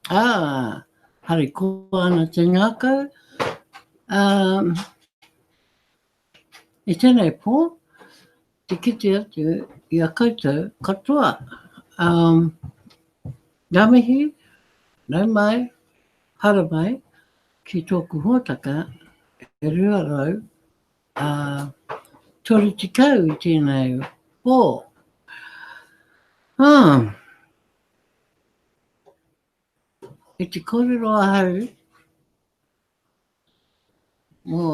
Harikoa ana te ngākau. I tēnei pō, te kite atu i a koutou katoa. Ngā mihi, nau mai, hara mai, ki tōku hōtaka, e rua rau, tori tikau i tēnei pō. I te kōrero ahau, mō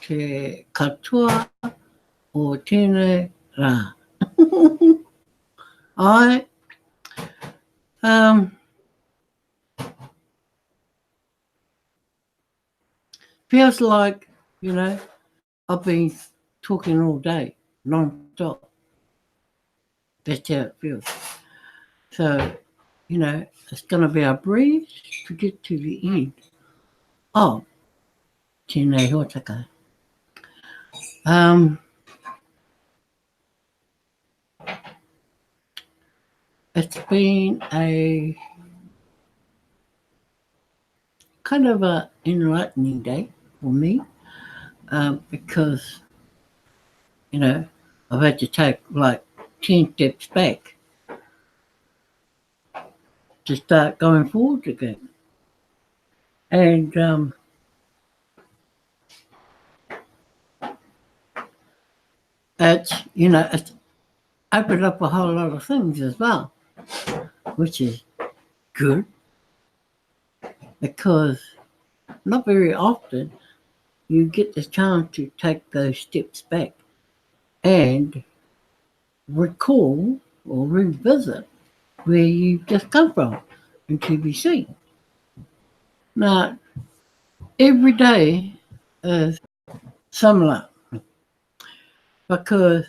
te katoa o tēnei rā. Ai, feels like, you know, I've been talking all day, non-stop. That's how it feels. So, you know, it's going to be a breeze to get to the end of tēnei hōtaka. It's been a kind of an enlightening day for me because, you know, I've had to take like 10 steps back to start going forward again. And it's, you know, it's opened up a whole lot of things as well, which is good because not very often you get the chance to take those steps back and recall or revisit where you just come from in TBC. Now, every day is similar because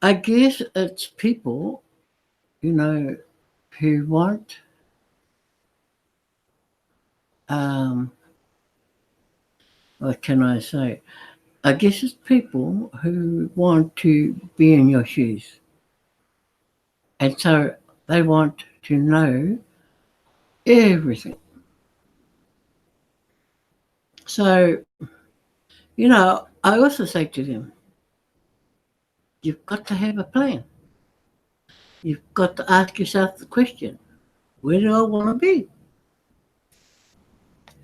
I guess it's people, you know, who want what can I say? I guess it's people who want to be in your shoes. And so they want to know everything. So, you know, I also say to them, you've got to have a plan. You've got to ask yourself the question, where do I want to be?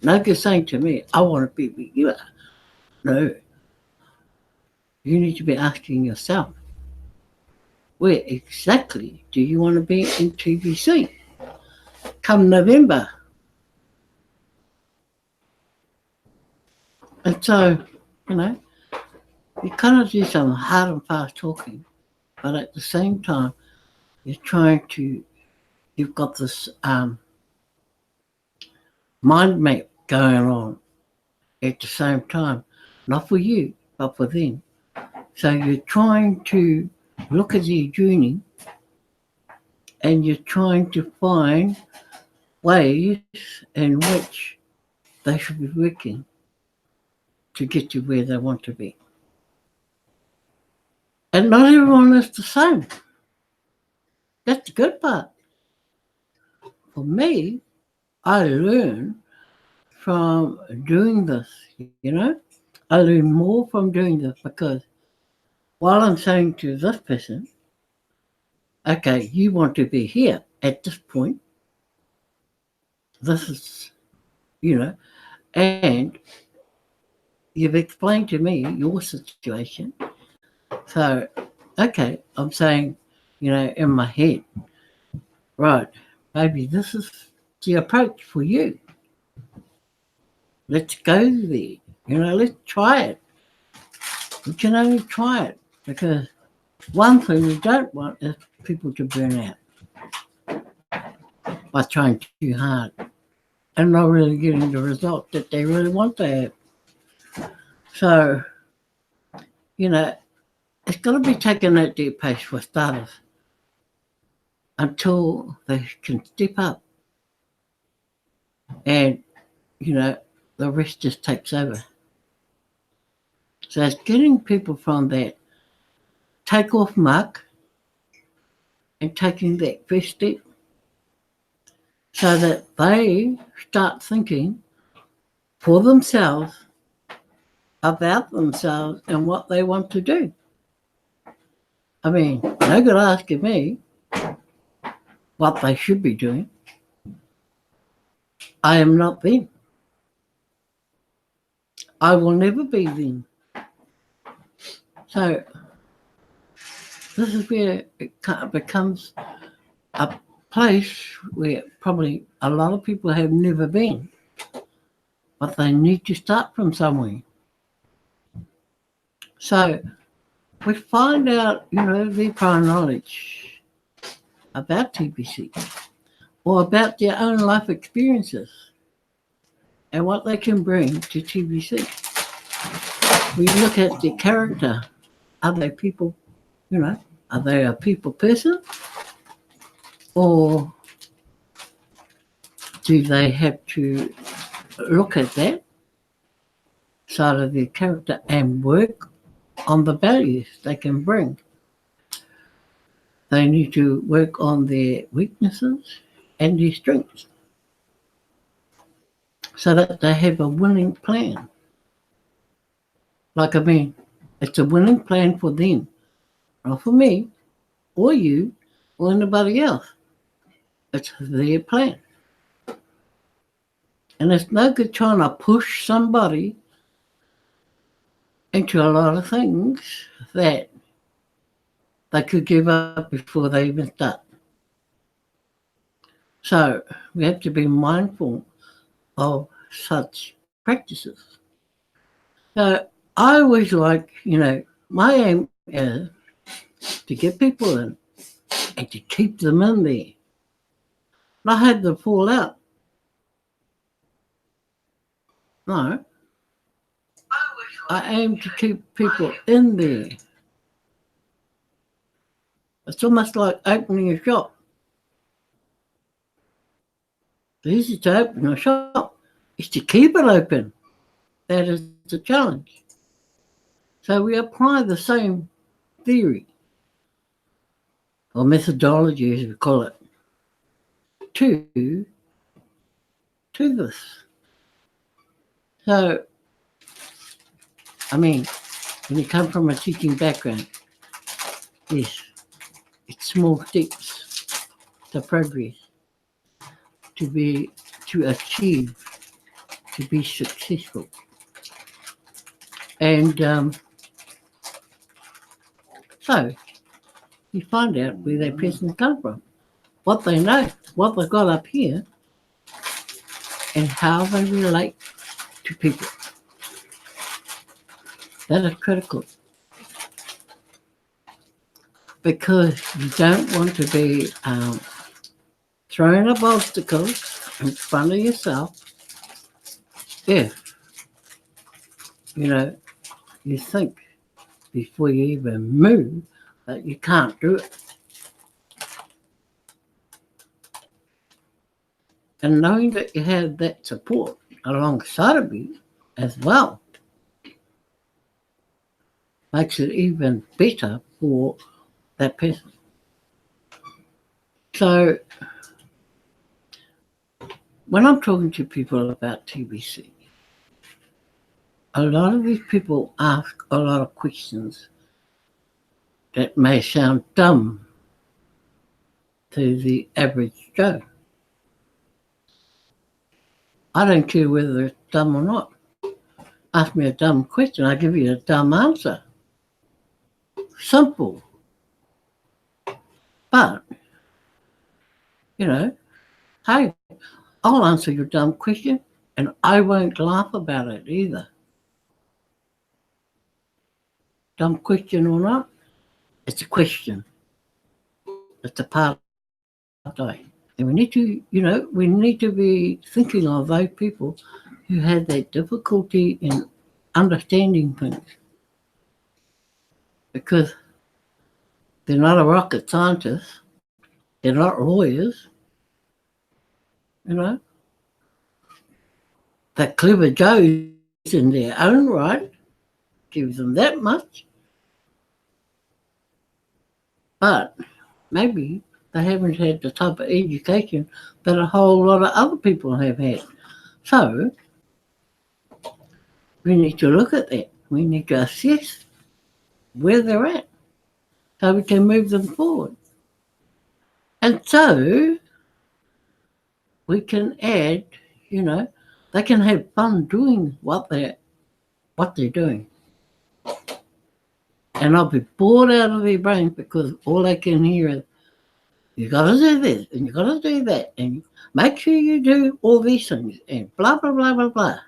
No good saying to me, I want to be where you are. No. You need to be asking yourself, where exactly do you want to be in TBC come November? And so, you know, you kind of do some hard and fast talking, but at the same time, you've got this mind map going on at the same time, not for you, but for them. So you're trying to look at their journey and you're trying to find ways in which they should be working to get to where they want to be. And not everyone is the same. That's the good part. For me, I learn from doing this, you know. I learn more from doing this because while I'm saying to this person, okay, you want to be here at this point, this is, you know, and you've explained to me your situation. So, okay, I'm saying, you know, in my head, right, maybe this is the approach for you. Let's go there. You know, let's try it. We can only try it because one thing we don't want is people to burn out by trying too hard and not really getting the result that they really want to have. So, you know, it's got to be taken at their pace for starters until they can step up and, you know, the rest just takes over. So it's getting people from that take-off mark and taking that first step so that they start thinking for themselves about themselves and what they want to do. I mean, no good asking me what they should be doing. I am not them. I will never be them. So this is where it kind of becomes a place where probably a lot of people have never been, but they need to start from somewhere. So we find out, their prior knowledge about TBC or about their own life experiences and what they can bring to TBC. We look at their character. Are they people, are they a people person? Or do they have to look at that side of their character and work on the values they can bring? They need to work on their weaknesses and their strengths so that they have a winning plan. It's a winning plan for them, not for me or you or anybody else. It's their plan. And it's no good trying to push somebody into a lot of things that they could give up before they even start. So we have to be mindful of such practices. So I always like, my aim is to get people in and to keep them in there. Not have them fall out. No. I aim to keep people in there. It's almost like opening a shop. The easy to open a shop is to keep it open. That is the challenge. So we apply the same theory or methodology, as we call it, to this. So, when you come from a teaching background, yes, it's small steps to progress, to achieve, to be successful. And so you find out where that person come from, what they know, what they've got up here, and how they relate to people. That is critical. Because you don't want to be throwing up obstacles in front of yourself if, you think before you even move that you can't do it. And knowing that you have that support alongside of you as well makes it even better for that person. So when I'm talking to people about TBC, a lot of these people ask a lot of questions that may sound dumb to the average Joe. I don't care whether it's dumb or not. Ask me a dumb question, I give you a dumb answer. Simple. But, hey, I'll answer your dumb question and I won't laugh about it either. Dumb question or not, it's a question. It's a part of life. And we need to be thinking of those people who have that difficulty in understanding things. Because they're not a rocket scientist, they're not lawyers, They're clever Joes in their own right, give them that much. But maybe they haven't had the type of education that a whole lot of other people have had. So we need to look at that. We need to assess where they're at so we can move them forward. And so we can add, they can have fun doing what they're doing. And I'll be bored out of their brains because all they can hear is, you got to do this and you got to do that and make sure you do all these things and blah, blah, blah, blah, blah.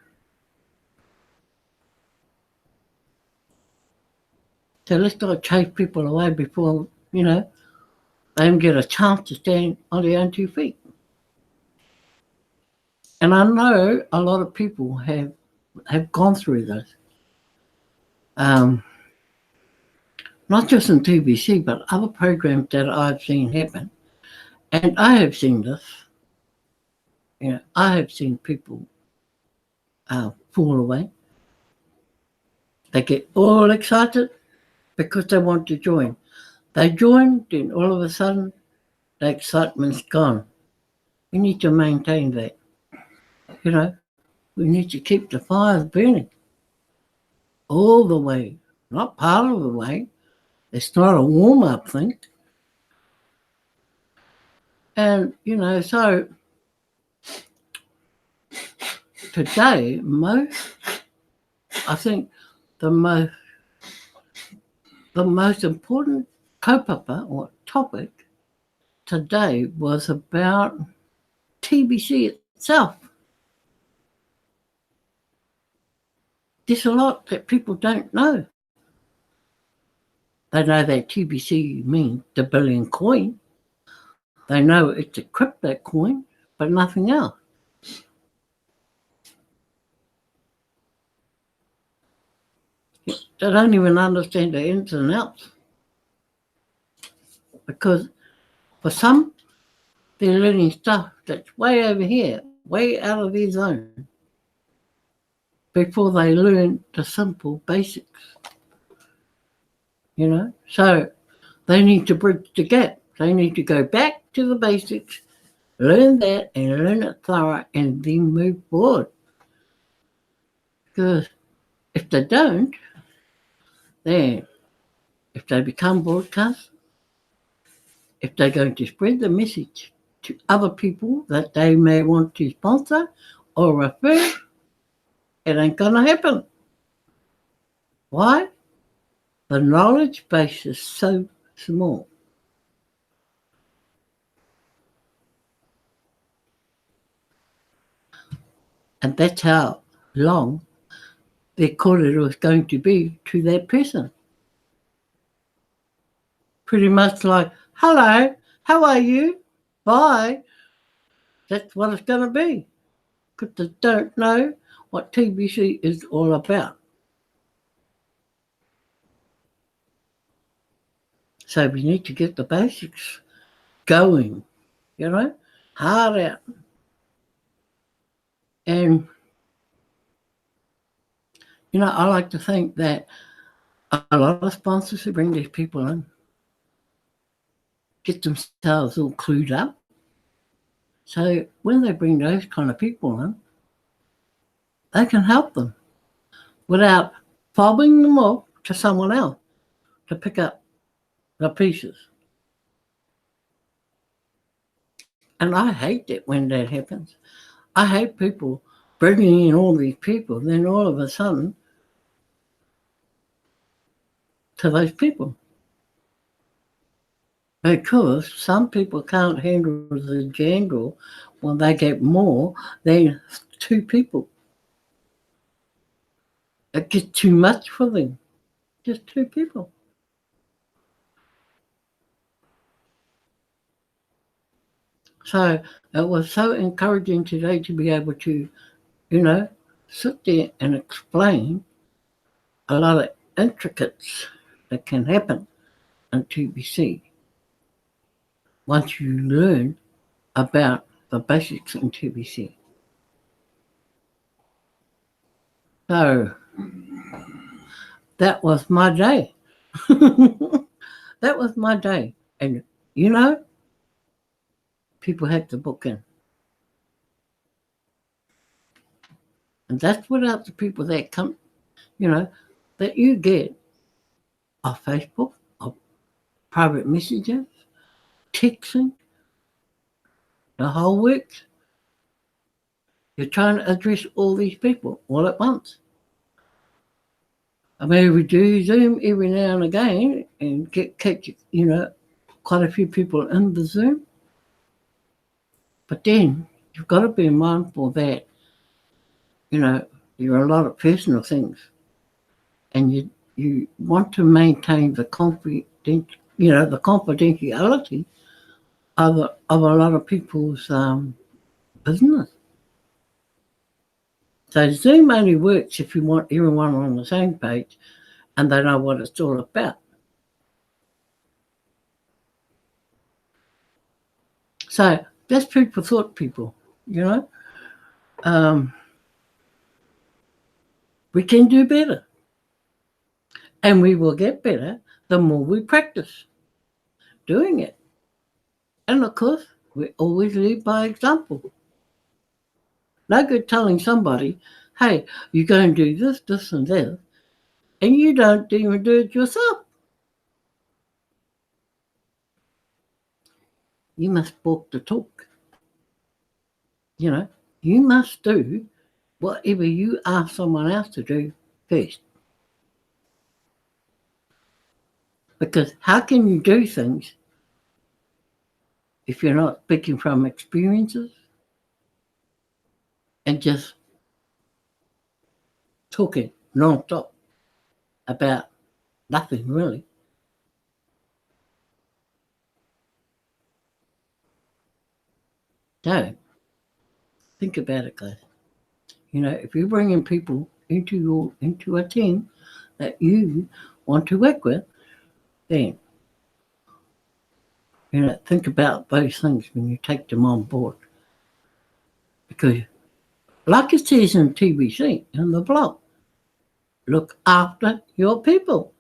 So let's not chase people away before, they even get a chance to stand on their own 2 feet. And I know a lot of people have gone through this. Not just in TBC, but other programs that I've seen happen. And I have seen this. I have seen people fall away. They get all excited because they want to join. They join, then all of a sudden, the excitement's gone. We need to maintain that. We need to keep the fires burning all the way, not part of the way. It's not a warm-up thing. And, so today, I think the most important kaupapa or topic today was about TBC itself. There's a lot that people don't know. They know that TBC means the billion coin. They know it's a crypto coin, but nothing else. They don't even understand the ins and outs. Because for some, they're learning stuff that's way over here, way out of their zone, before they learn the simple basics. So they need to bridge the gap. They need to go back to the basics, learn that and learn it thorough and then move forward. Because if they don't, then if they become broadcasters, if they're going to spread the message to other people that they may want to sponsor or refer, it ain't going to happen. Why? The knowledge base is so small. And that's how long their kōrero is going to be to that person. Pretty much like, hello, how are you? Bye. That's what it's going to be. Because they don't know what TBC is all about. So we need to get the basics going, hard out. And, I like to think that a lot of sponsors who bring these people in get themselves all clued up. So when they bring those kind of people in, they can help them without fobbing them off to someone else to pick up the pieces. And I hate it when that happens. I hate people bringing in all these people, then all of a sudden, to those people. Because some people can't handle the jangle when they get more than 2 people. It gets too much for them. Just 2 people. So it was so encouraging today to be able to, sit there and explain a lot of intricacies that can happen in TBC once you learn about the basics in TBC. So that was my day. That was my day. And people have to book in. And that's without the people that come, that you get off Facebook, off private messages, texting, the whole works. You're trying to address all these people all at once. I mean, we do Zoom every now and again and catch, quite a few people in the Zoom. But then you've got to be mindful that, there are a lot of personal things, and you want to maintain the the confidentiality of a lot of people's business. So Zoom only works if you want everyone on the same page and they know what it's all about. So that's food for thought, people, we can do better. And we will get better the more we practice doing it. And of course, we always lead by example. No good telling somebody, hey, you're going to do this, this, and that, and you don't even do it yourself. You must walk the talk. You must do whatever you ask someone else to do first. Because how can you do things if you're not speaking from experiences and just talking non-stop about nothing really? So, think about it, guys. If you're bringing people into a team that you want to work with, then think about those things when you take them on board. Because, like it says in TBC in the blog, look after your people.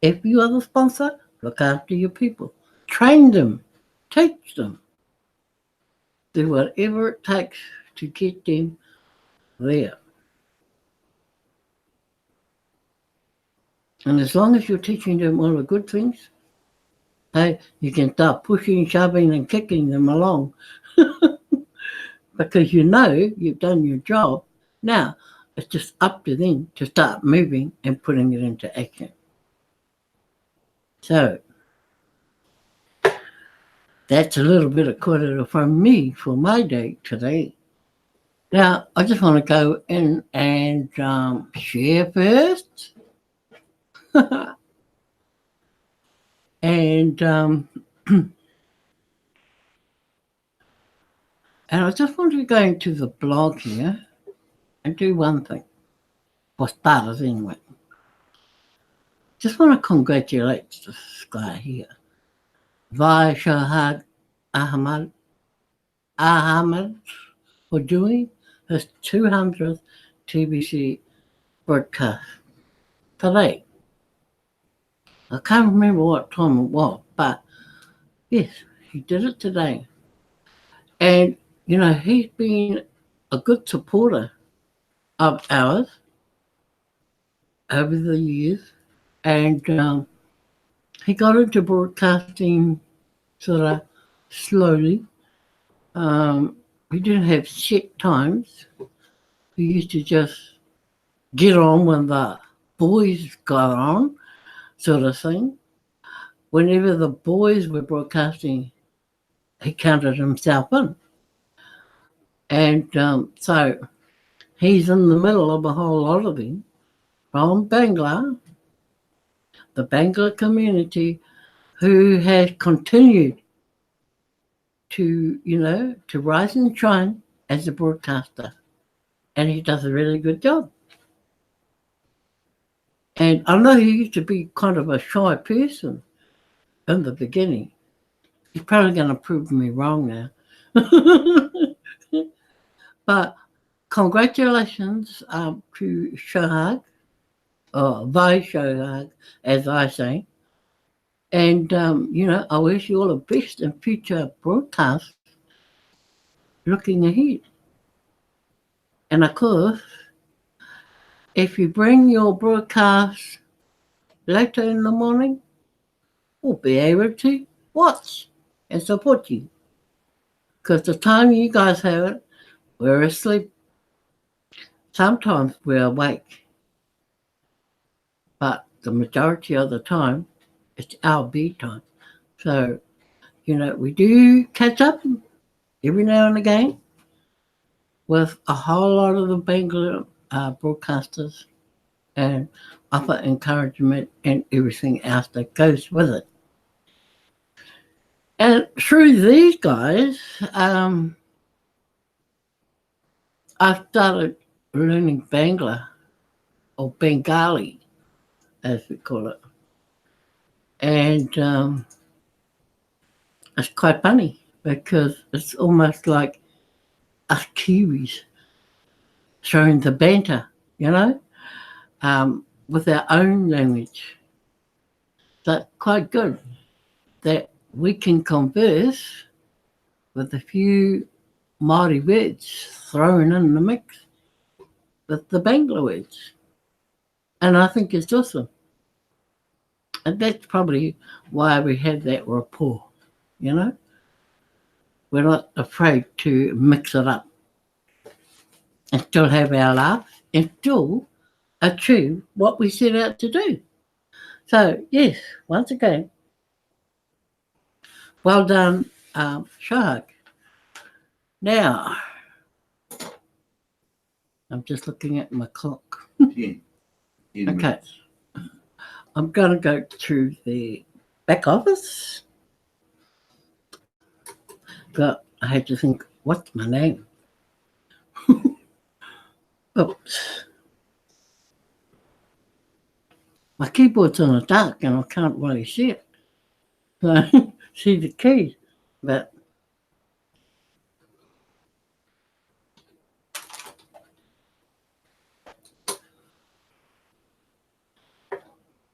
If you are the sponsor, look after your people. Train them, teach them, do whatever it takes to get them there. And as long as you're teaching them all the good things, hey, you can start pushing, shoving, and kicking them along. Because you've done your job. Now, it's just up to them to start moving and putting it into action. So, that's a little bit of quarter from me for my day today. Now, I just want to go in and share first. And and I just want to go into the blog here and do one thing, for starters anyway. Just want to congratulate this guy here, Vai Shahad Ahmad, for doing his 200th TBC broadcast today. I can't remember what time it was, but yes, he did it today. And, he's been a good supporter of ours over the years. And he got into broadcasting sort of slowly. We didn't have set times. We used to just get on when the boys got on, sort of thing. Whenever the boys were broadcasting, he counted himself in. And so he's in the middle of a whole lot of them from Bangla, the Bangla community, who has continued to rise and shine as a broadcaster. And he does a really good job. And I know he used to be kind of a shy person in the beginning. He's probably going to prove me wrong now. But congratulations to Shohag, or Vai Shohag, as I say, And, I wish you all the best in future broadcasts looking ahead. And of course, if you bring your broadcast later in the morning, we'll be able to watch and support you. Because the time you guys have it, we're asleep. Sometimes we're awake, but the majority of the time, it's our bedtime. So, we do catch up every now and again with a whole lot of the Bangalore broadcasters and offer encouragement and everything else that goes with it. And through these guys, I started learning Bangla or Bengali, as we call it. And it's quite funny because it's almost like us Kiwis showing the banter, with our own language. So quite good that we can converse with a few Māori words thrown in the mix with the Bangla words. And I think it's awesome. And that's probably why we have that rapport, We're not afraid to mix it up and still have our laughs and still achieve what we set out to do. So, yes, once again, well done, Shahak. Now, I'm just looking at my clock. 10 Okay. minutes. I'm going to go to the back office. But I had to think, what's my name? Oops. My keyboard's in the dark and I can't really see it. So, see the keys. But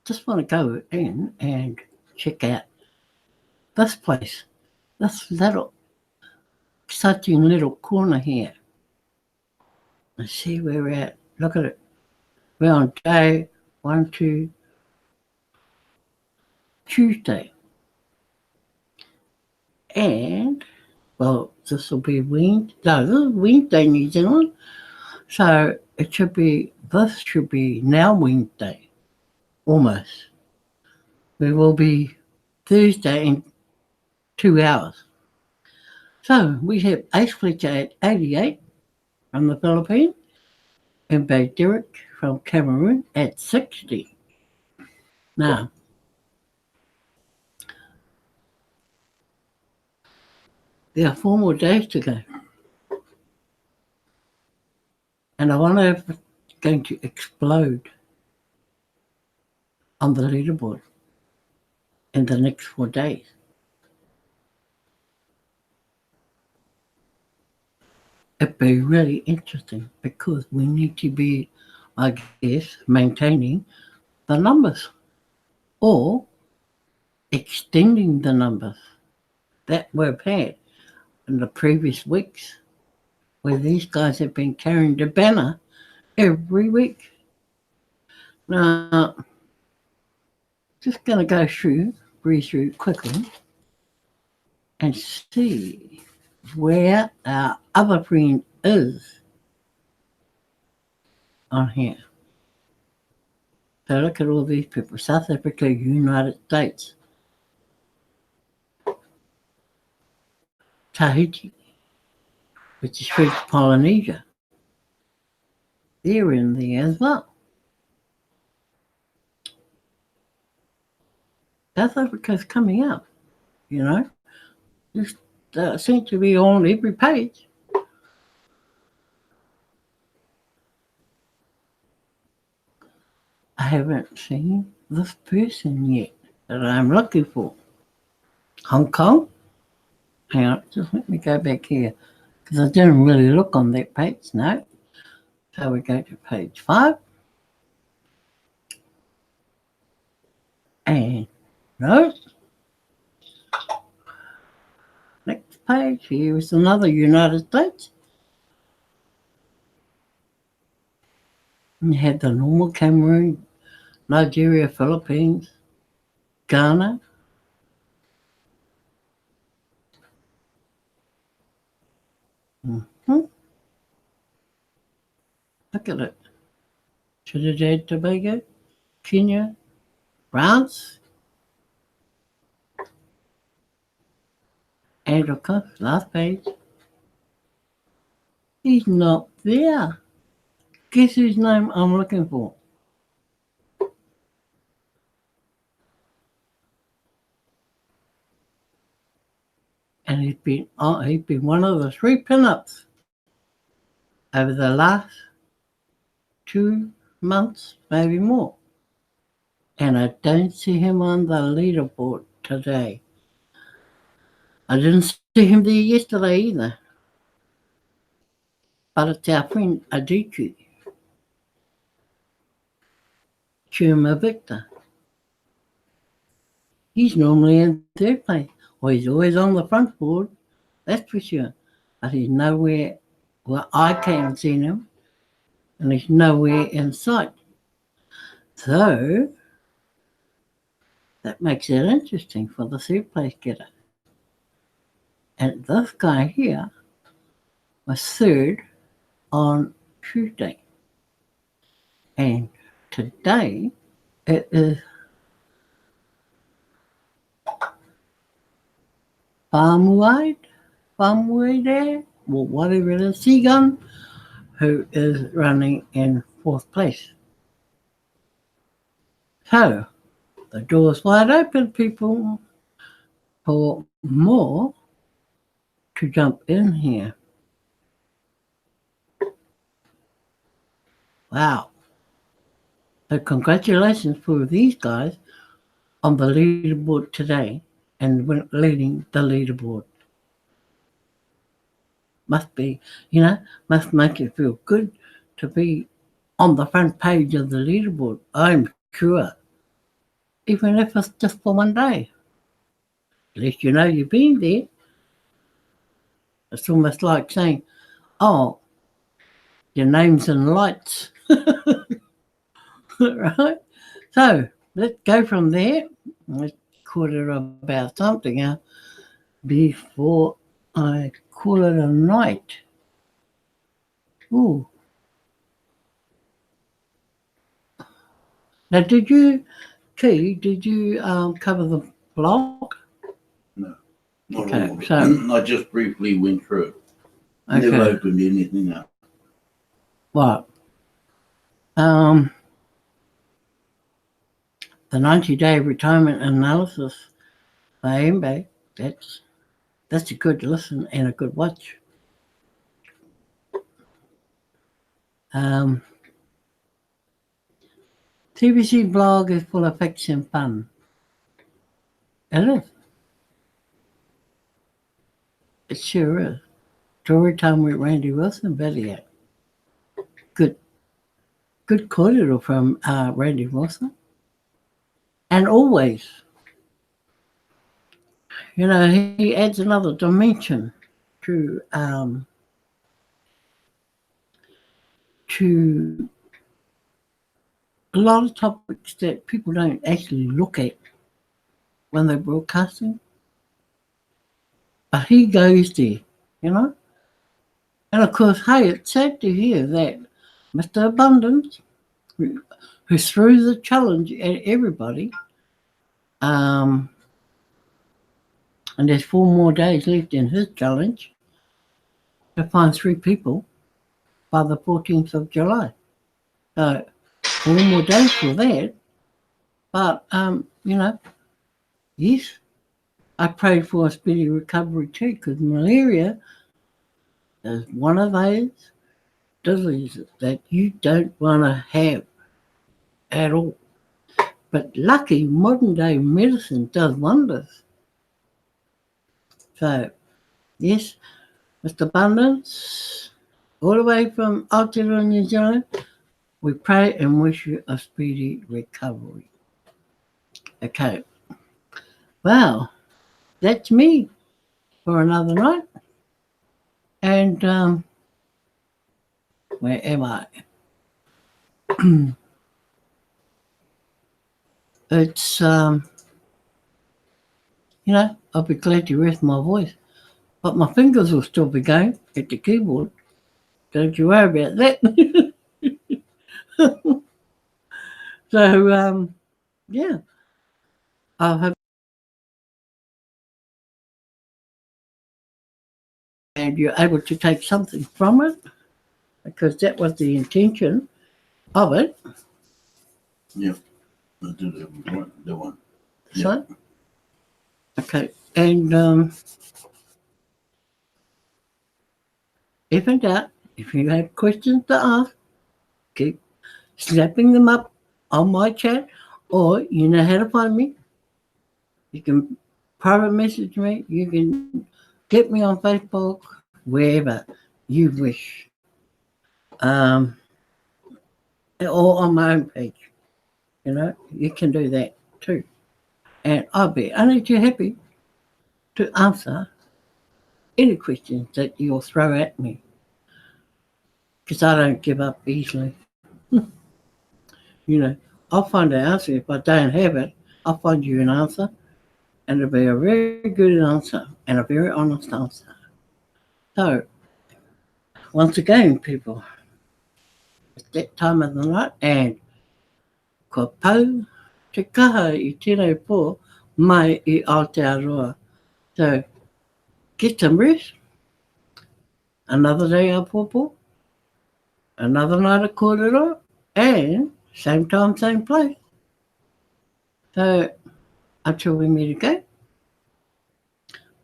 just want to go in and check out this place, this little, exciting little corner here. Let's see where we're at. Look at it. We're on day 1, 2, Tuesday. And, well, this will be Wednesday. No, this is Wednesday, New Zealand. So this should be now Wednesday. Almost. We will be Thursday in 2 hours. So we have Ace Fletcher at 88 from the Philippines and Bay Derek from Cameroon at 60. Now, there are 4 more days to go. And I wonder if it's going to explode on the leaderboard in the next 4 days. It'd be really interesting because we need to be, I guess, maintaining the numbers or extending the numbers that we've had in the previous weeks where these guys have been carrying the banner every week. Now, just going to go breeze through quickly and see where our other friend is on here. So look at all these people. South Africa, United States, Tahiti, which is French Polynesia. They're in there as well. South Africa's coming up, Just seems to be on every page. I haven't seen this person yet that I'm looking for. Hong Kong? Hang on, just let me go back here because I didn't really look on that page, no. So we go to page 5. And no, page. Here is another United States. And you had the normal Cameroon, Nigeria, Philippines, Ghana. Mm-hmm. Look at it. Trinidad, Tobago, Kenya, France, and of course, last page. He's not there. Guess whose name I'm looking for? And he's been one of the 3 pinups over the last 2 months, maybe more. And I don't see him on the leaderboard today. I didn't see him there yesterday either. But it's our friend Adichie, Chuma Victor. He's normally in 3rd place. Well, he's always on the front board, that's for sure. But he's nowhere where I can see him, and he's nowhere in sight. So that makes it interesting for the 3rd place getter. And this guy here was 3rd on Tuesday. And today it is Farmwide, well, whatever it is, Seagun, who is running in 4th place. So, the door's wide open, people, for more to jump in here. Wow. So congratulations for these guys on the leaderboard today and leading the leaderboard. Must be, must make you feel good to be on the front page of the leaderboard, I'm sure. Even if it's just for one day. At least you know you've been there. It's almost like saying, oh, your name's in lights. Right? So let's go from there. Let's call it about something now before I call it a night. Ooh. Now, did you cover the blog? No. Not Okay, all of it. so I just briefly went through. okay. Never opened anything up. What? The 90-day retirement analysis by MBA, that's a good listen and a good watch. TBC blog is full of facts and fun. It is. It sure is. Story time with Randy Wilson, better yet. Good corridor from Randy Wilson. And always, he adds another dimension to a lot of topics that people don't actually look at when they're broadcasting. But he goes there, And of course, hey, it's sad to hear that Mr. Abundance, who threw the challenge at everybody, and there's 4 more days left in his challenge to find 3 people by the 14th of July. So 4 more days for that. But, yes, I prayed for a speedy recovery too, because malaria is one of those diseases that you don't want to have at all. But lucky modern day medicine does wonders. So, yes, Mr. Abundance, all the way from Aotearoa, New Zealand, we pray and wish you a speedy recovery. Okay. Well, that's me. for another night. And where am I? It's I'll be glad to rest my voice, but my fingers will still be going at the keyboard. Don't you worry about that. So yeah, I hope and you're able to take something from it because that was the intention of it. Yeah. I do the one. Yeah. So, okay, and if in doubt, if you have questions to ask, keep snapping them up on my chat, or you know how to find me. You can private message me. You can get me on Facebook, wherever you wish, or on my own page. You can do that too, and I'll be only too happy to answer any questions that you'll throw at me, because I don't give up easily. I'll find an answer. If I don't have it, I'll find you an answer, and it'll be a very good answer and a very honest answer. So, once again, people, it's that time of the night, and ko pau te kaha I tēnei pō mai I Aotearoa. So, get some rest. Another day of pōpō, another night of kōrero, and same time, same place. So, until we meet again,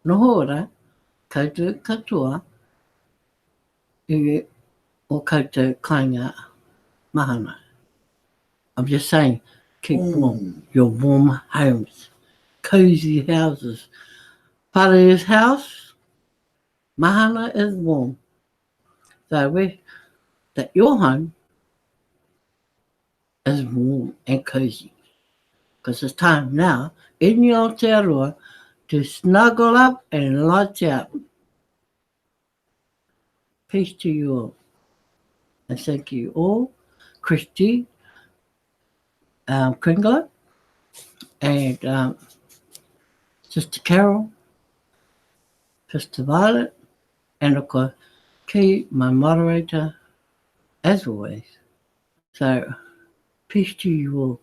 noho ora, koutou katoa, o koutou kāinga mahana. I'm just saying, keep warm. Your warm homes, cozy houses. Pare's house, mahana is warm. So wish that your home is warm and cozy. Because it's time now in Aotearoa to snuggle up and lights out. Peace to you all. And thank you all, Christy, Kringler, and Sister Carol, Sister Violet, and of course, Key, my moderator, as always. So, peace to you all.